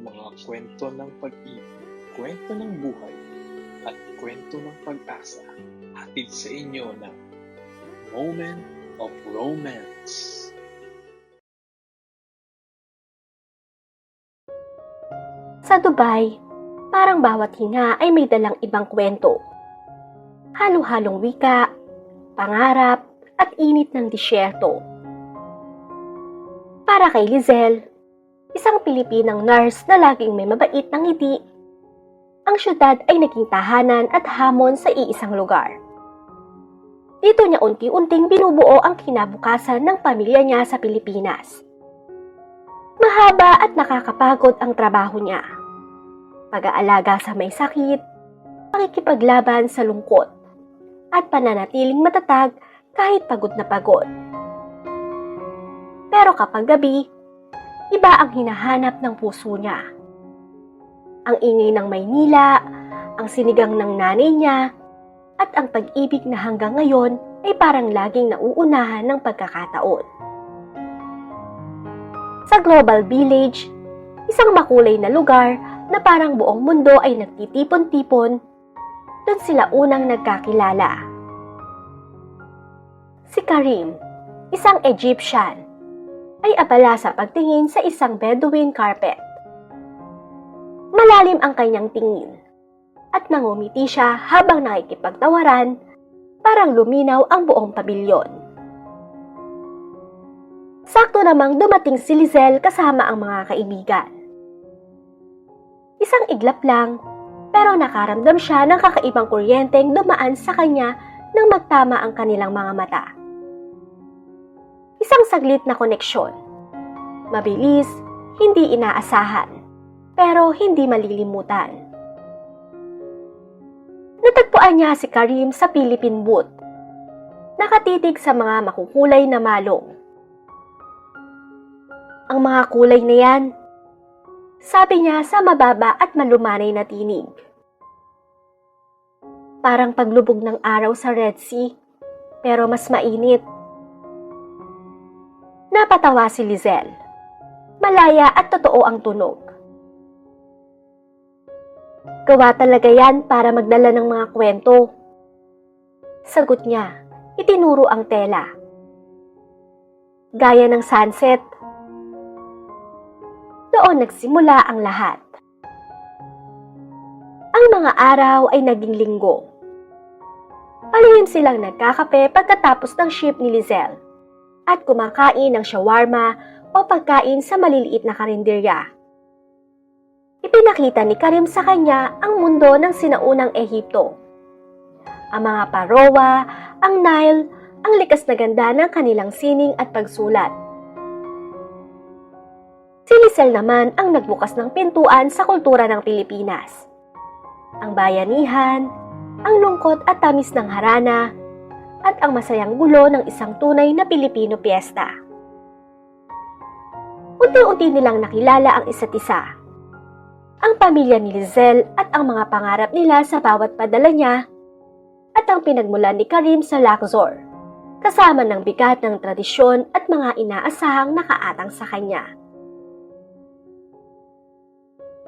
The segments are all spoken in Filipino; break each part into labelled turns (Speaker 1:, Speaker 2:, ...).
Speaker 1: mga kwento ng pag-ibig, kwento ng buhay, at kwento ng pag-asa. Hatid sa inyo ng Moment of Romance.
Speaker 2: Sa Dubai, parang bawat hinga ay may dalang ibang kwento. Halo-halong wika, pangarap, at init ng disyerto. Para kay Lizelle, isang Pilipinang nurse na laging may mabait na ngiti, ang syudad ay naging tahanan at hamon sa iisang lugar. Dito niya unti-unting binubuo ang kinabukasan ng pamilya niya sa Pilipinas. Mahaba at nakakapagod ang trabaho niya. Pag-aalaga sa may sakit, pakikipaglaban sa lungkot, at pananatiling matatag kahit pagod na pagod. Pero kapag gabi, iba ang hinahanap ng puso niya. Ang ingay ng Maynila, ang sinigang ng nanay niya, at ang pag-ibig na hanggang ngayon ay parang laging nauunahan ng pagkakataon. Sa Global Village, isang makulay na lugar na parang buong mundo ay nagtitipon-tipon, doon sila unang nagkakilala. Si Karim, isang Egyptian, ay abala sa pagtingin sa isang Bedouin carpet. Malalim ang kanyang tingin, at nangumiti siya habang nakikipagtawaran, parang luminaw ang buong pabilyon. Sakto namang dumating si Lizelle kasama ang mga kaibigan. Isang iglap lang, pero nakaramdam siya ng kakaibang kuryenteng dumaan sa kanya nang magtama ang kanilang mga mata. Isang saglit na koneksyon. Mabilis, hindi inaasahan, pero hindi malilimutan. Natagpuan niya si Karim sa Philippine booth, nakatitig sa mga makukulay na malong. Ang mga kulay na yan, sabi niya sa mababa at malumanay na tinig. Parang paglubog ng araw sa Red Sea, pero mas mainit. Napatawa si Lizelle. Malaya at totoo ang tunog. Gawa talaga yan para magdala ng mga kwento. Sagot niya, itinuro ang tela. Gaya ng sunset. Doon nagsimula ang lahat. Ang mga araw ay naging linggo. Palihim silang nagkakape pagkatapos ng shift ni Lizelle at kumakain ng shawarma o pagkain sa maliliit na karinderya. Ipinakita ni Karim sa kanya ang mundo ng sinaunang Ehipto. Ang mga parowa, ang Nile, ang likas na ganda ng kanilang sining at pagsulat. Si Lizelle naman ang nagbukas ng pintuan sa kultura ng Pilipinas. Ang bayanihan, ang lungkot at tamis ng harana, at ang masayang gulo ng isang tunay na Pilipino piyesta. Unti-unti nilang nakilala ang isa't isa. Ang pamilya ni Lizelle at ang mga pangarap nila sa bawat padala niya, at ang pinagmulan ni Karim sa Luxor, kasama ng bigat ng tradisyon at mga inaasahang nakaatang sa kanya.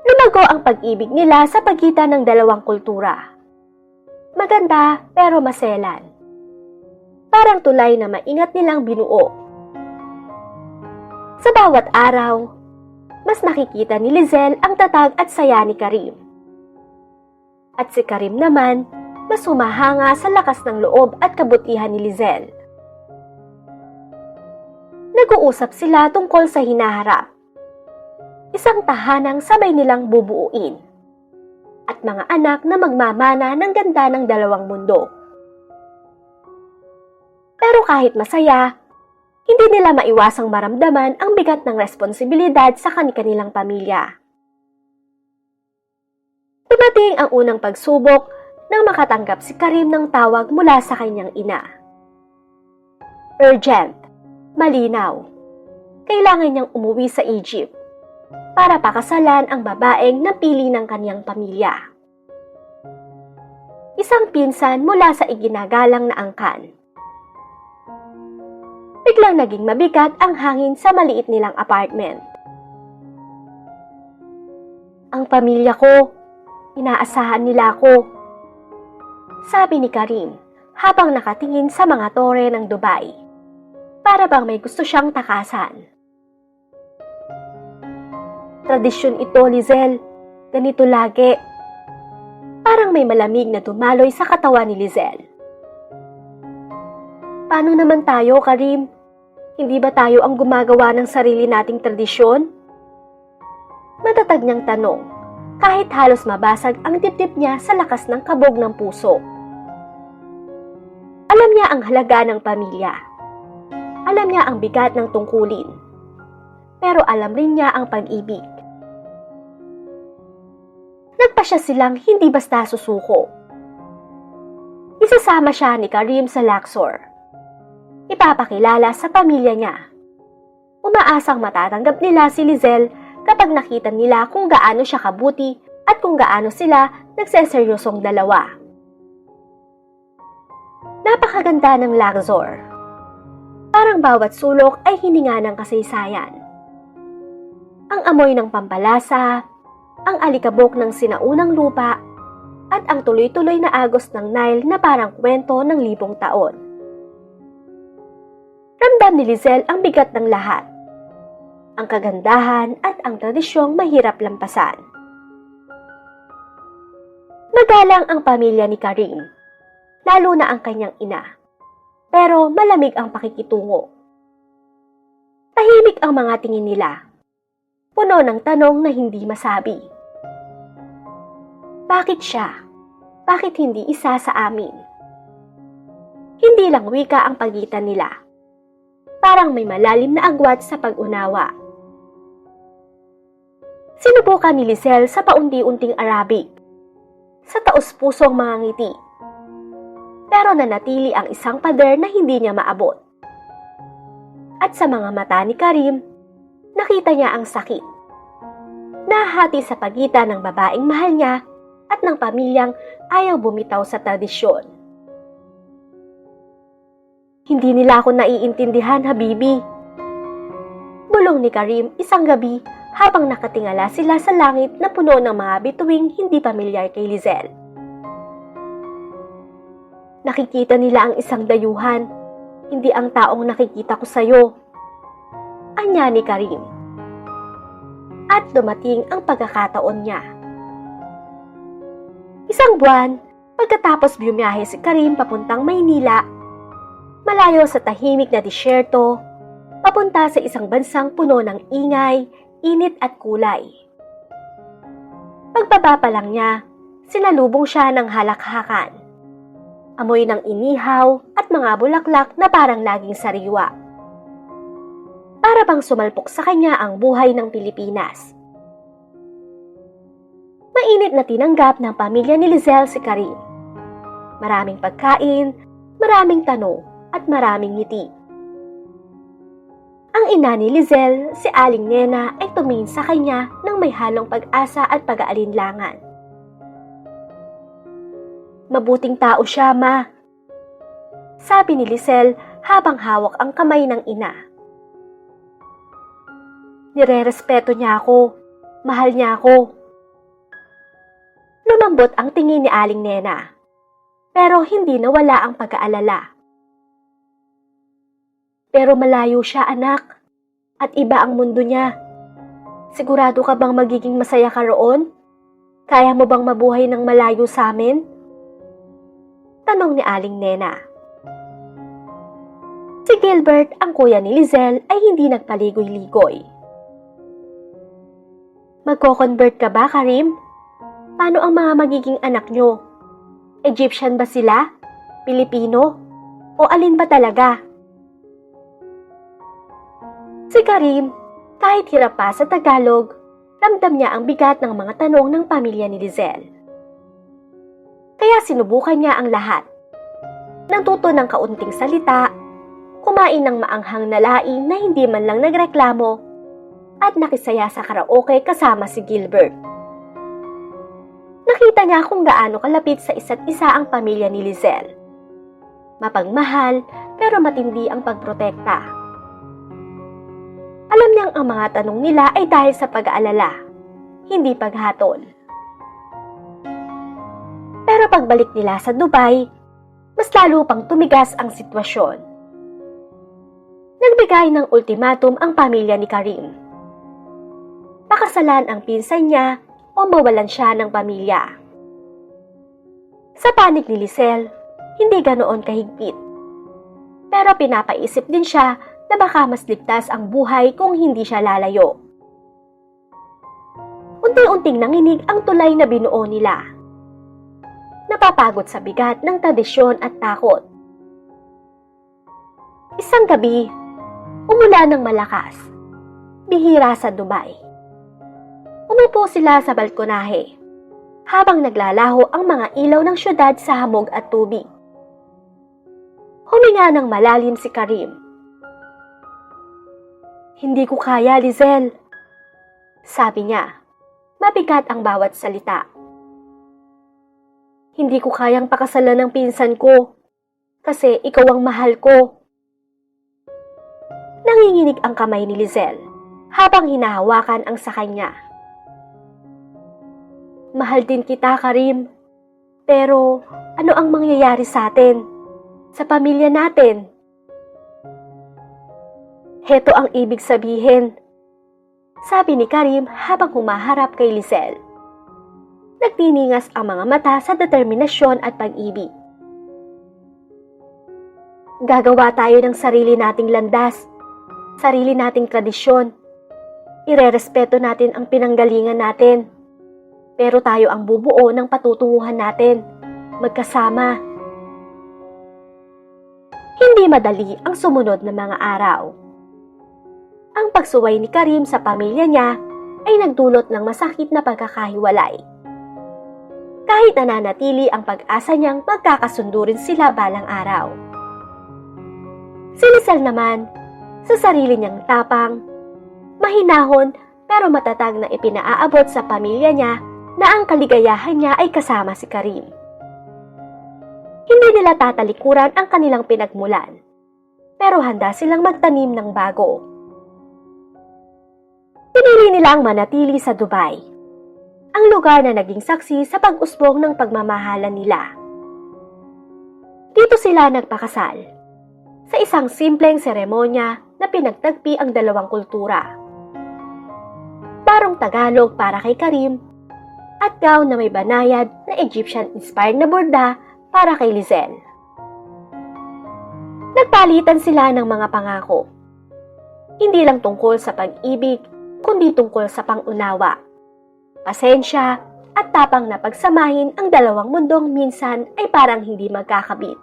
Speaker 2: Lumago ang pag-ibig nila sa pagitan ng dalawang kultura. Maganda pero maselan. Parang tulay na maingat nilang binuo. Sa bawat araw, mas nakikita ni Lizelle ang tatag at saya ni Karim. At si Karim naman, mas humahanga sa lakas ng loob at kabutihan ni Lizelle. Nag-uusap sila tungkol sa hinaharap. Isang tahanang sabay nilang bubuuin, at mga anak na magmamana ng ganda ng dalawang mundo. Pero kahit masaya, hindi nila maiwasang maramdaman ang bigat ng responsibilidad sa kanilang pamilya. Dumating ang unang pagsubok nang makatanggap si Karim ng tawag mula sa kanyang ina. Urgent, malinaw, kailangan niyang umuwi sa Egypt para pakasalan ang babaeng napili ng kanyang pamilya. Isang pinsan mula sa iginagalang na angkan. Biglang naging mabigat ang hangin sa maliit nilang apartment. Ang pamilya ko, inaasahan nila ako. Sabi ni Karim habang nakatingin sa mga tore ng Dubai. Para bang may gusto siyang takasan. Tradisyon ito, Lizelle. Ganito lagi. Parang may malamig na dumaloy sa katawan ni Lizelle. Paano naman tayo, Karim? Hindi ba tayo ang gumagawa ng sarili nating tradisyon? Matatag niyang tanong, kahit halos mabasag ang dibdib niya sa lakas ng kabog ng puso. Alam niya ang halaga ng pamilya. Alam niya ang bigat ng tungkulin. Pero alam rin niya ang pag-ibig. Nagpasya silang hindi basta susuko. Isasama siya ni Karim sa Luxor. Ipapakilala sa pamilya niya. Umaasang matatanggap nila si Lizelle kapag nakita nila kung gaano siya kabuti at kung gaano sila nagseseryosong dalawa. Napakaganda ng Luxor. Parang bawat sulok ay hininga ng kasaysayan. Ang amoy ng pampalasa, ang alikabok ng sinaunang lupa, at ang tuloy-tuloy na agos ng Nile na parang kwento ng 1000 taon. Ramdam ni Lizelle ang bigat ng lahat. Ang kagandahan at ang tradisyong mahirap lampasan. Magalang ang pamilya ni Karim, lalo na ang kanyang ina. Pero malamig ang pakikitungo. Tahimik ang mga tingin nila. Puno ng tanong na hindi masabi. Bakit siya? Bakit hindi isa sa amin? Hindi lang wika ang pagitan nila. Parang may malalim na agwat sa pag-unawa. Sinubukan ni Lizelle sa paunti-unting Arabic, sa taos-pusong mga ngiti. Pero nanatili ang isang pader na hindi niya maabot. At sa mga mata ni Karim, nakita niya ang sakit. Nahati sa pagitan ng babaeng mahal niya at ng pamilyang ayaw bumitaw sa tradisyon. Hindi nila ako naiintindihan, Habibi. Bulong ni Karim isang gabi habang nakatingala sila sa langit na puno ng mga bituing hindi pamilyar kay Lizelle. Nakikita nila ang isang dayuhan, hindi ang taong nakikita ko sa'yo. Anya ni Karim. At dumating ang pagkakataon niya. Isang buwan, pagkatapos bumiyahe si Karim papuntang Maynila, malayo sa tahimik na disyerto, papunta sa isang bansang puno ng ingay, init at kulay. Pagbaba pa lang niya, sinalubong siya ng halakhakan. Amoy ng inihaw at mga bulaklak na parang naging sariwa. Para bang sumalpok sa kanya ang buhay ng Pilipinas. Mainit na tinanggap ng pamilya ni Lizelle si Karim. Maraming pagkain, maraming tanong, at maraming ngiti. Ang ina ni Lizelle, si Aling Nena, ay tumingin sa kanya ng may halong pag-asa at pag-aalinlangan. Mabuting tao siya, Ma. Sabi ni Lizelle habang hawak ang kamay ng ina. Nire-respeto niya ako. Mahal niya ako. Lumambot ang tingin ni Aling Nena. Pero hindi nawala ang pag-aalala. Pero malayo siya, anak. At iba ang mundo niya. Sigurado ka bang magiging masaya ka roon? Kaya mo bang mabuhay ng malayo sa amin? Tanong ni Aling Nena. Si Gilbert, ang kuya ni Lizelle, ay hindi nagpaligoy-ligoy. Magko-convert ka ba, Karim? Paano ang mga magiging anak nyo? Egyptian ba sila? Pilipino? O alin ba talaga? Si Karim, kahit hirap pa sa Tagalog, ramdam niya ang bigat ng mga tanong ng pamilya ni Lizelle. Kaya sinubukan niya ang lahat. Natuto ng kaunting salita, kumain ng maanghang na laing na hindi man lang nagreklamo, at nakisaya sa karaoke kasama si Gilbert. Nakita niya kung gaano kalapit sa isa't isa ang pamilya ni Lizelle. Mapagmahal pero matindi ang pagprotekta. Alam niyang ang mga tanong nila ay dahil sa pag-aalala, hindi paghatol. Pero pagbalik nila sa Dubai, mas lalo pang tumigas ang sitwasyon. Nagbigay ng ultimatum ang pamilya ni Karim. Pakasalan ang pinsan niya o mawalan siya ng pamilya. Sa panig ni Lizelle, hindi ganoon kahigpit. Pero pinapaisip din siya na baka mas ligtas ang buhay kung hindi siya lalayo. Unti-unting nanginig ang tulay na binuo nila. Napapagod sa bigat ng tradisyon at takot. Isang gabi, umulan ng malakas. Bihira sa Dubai. Umupo sila sa balkonahe habang naglalaho ang mga ilaw ng syudad sa hamog at tubig. Huminga ng malalim si Karim. "Hindi ko kaya, Lizelle," sabi niya. Mabigat ang bawat salita. "Hindi ko kayang pakasalan ng pinsan ko kasi ikaw ang mahal ko." Nanginginig ang kamay ni Lizelle habang hinahawakan ang sa kanya. "Mahal din kita, Karim. Pero ano ang mangyayari sa atin? Sa pamilya natin?" "Heto ang ibig sabihin," sabi ni Karim habang humaharap kay Lizelle. Nagtiningas ang mga mata sa determinasyon at pag-ibig. "Gagawa tayo ng sarili nating landas, sarili nating tradisyon. Irerespeto natin ang pinanggalingan natin. Pero tayo ang bubuo ng patutunguhan natin, magkasama." Hindi madali ang sumunod na mga araw. Ang pagsuway ni Karim sa pamilya niya ay nagdulot ng masakit na pagkakahiwalay. Kahit nananatili ang pag-asa niyang magkakasundo rin sila balang araw. Si Lizelle naman, sa sarili niyang tapang, mahinahon pero matatag na ipinaaabot sa pamilya niya na ang kaligayahan niya ay kasama si Karim. Hindi nila tatalikuran ang kanilang pinagmulan, pero handa silang magtanim ng bago. Pinili nila ang manatili sa Dubai, ang lugar na naging saksi sa pag-usbong ng pagmamahalan nila. Dito sila nagpakasal, sa isang simpleng seremonya na pinagtagpi ang dalawang kultura. Barong Tagalog para kay Karim, at gown na may banayad na Egyptian-inspired na borda para kay Lizelle. Nagpalitan sila ng mga pangako. Hindi lang tungkol sa pag-ibig, kundi tungkol sa pangunawa, pasensya, at tapang na pagsamahin ang dalawang mundong minsan ay parang hindi magkakabit.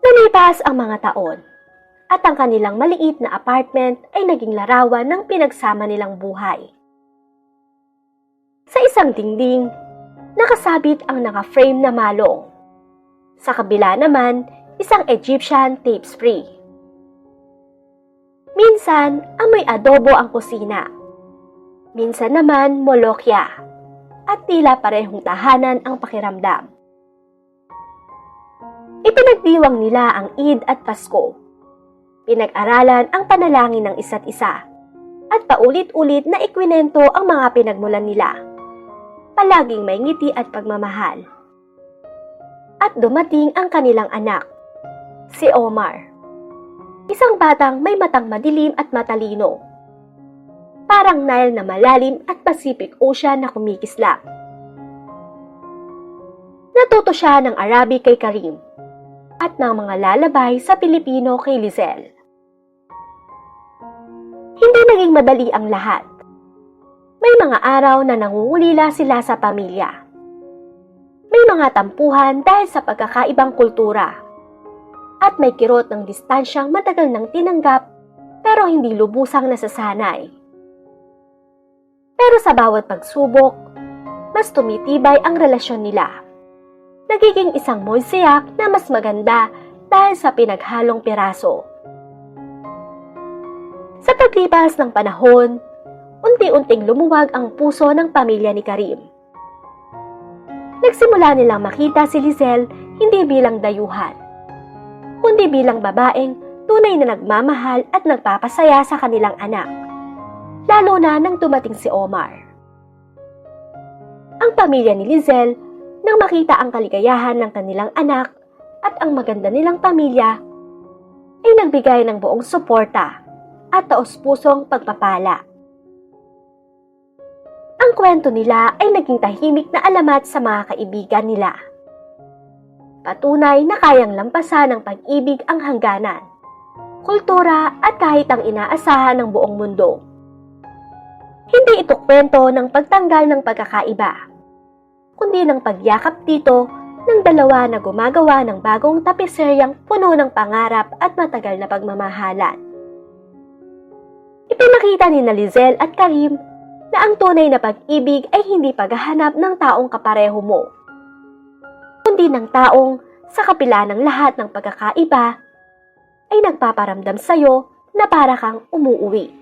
Speaker 2: Lumipas ang mga taon, at ang kanilang maliit na apartment ay naging larawan ng pinagsama nilang buhay. Sa isang dingding, nakasabit ang naka-frame na malong. Sa kabila naman, isang Egyptian tapestry. Minsan, amoy adobo ang kusina. Minsan naman, molokya. At tila parehong tahanan ang pakiramdam. Ipinagdiwang nila ang Eid at Pasko. Pinag-aralan ang panalangin ng isa't isa. At paulit-ulit na ikwinento ang mga pinagmulan nila. Palaging may ngiti at pagmamahal. At dumating ang kanilang anak, si Omar. Isang batang may matang madilim at matalino. Parang Nile na malalim at Pacific Ocean na kumikislap. Natuto siya ng Arabic kay Karim at ng mga lalabay sa Pilipino kay Lizelle. Hindi naging madali ang lahat. May mga araw na nangungulila sila sa pamilya. May mga tampuhan dahil sa pagkakaibang kultura. At may kirot ng distansyang matagal nang tinanggap pero hindi lubusang nasasanay. Pero sa bawat pagsubok, mas tumitibay ang relasyon nila. Nagiging isang mosaic na mas maganda dahil sa pinaghalong piraso. Sa paglipas ng panahon, unti-unting lumuwag ang puso ng pamilya ni Karim. Nagsimula nilang makita si Lizelle hindi bilang dayuhan, kundi bilang babaeng tunay na nagmamahal at nagpapasaya sa kanilang anak. lalo na nang dumating si Omar. Ang pamilya ni Lizelle, nang makita ang kaligayahan ng kanilang anak at ang maganda nilang pamilya, ay nagbigay ng buong suporta at taos-pusong pagpapala. Ang kwento nila ay naging tahimik na alamat sa mga kaibigan nila. Patunay na kayang lampasan ng pag-ibig ang hangganan, kultura at kahit ang inaasahan ng buong mundo. Hindi ito kwento ng pagtanggal ng pagkakaiba, kundi ng pagyakap dito ng dalawa na gumagawa ng bagong tapiseryang puno ng pangarap at matagal na pagmamahalan. Ipinakita ni Lizelle at Karim na ang tunay na pag-ibig ay hindi paghahanap ng taong kapareho mo, kundi ng taong sa kapila ng lahat ng pagkakaiba ay nagpaparamdam sa'yo na para kang umuuwi.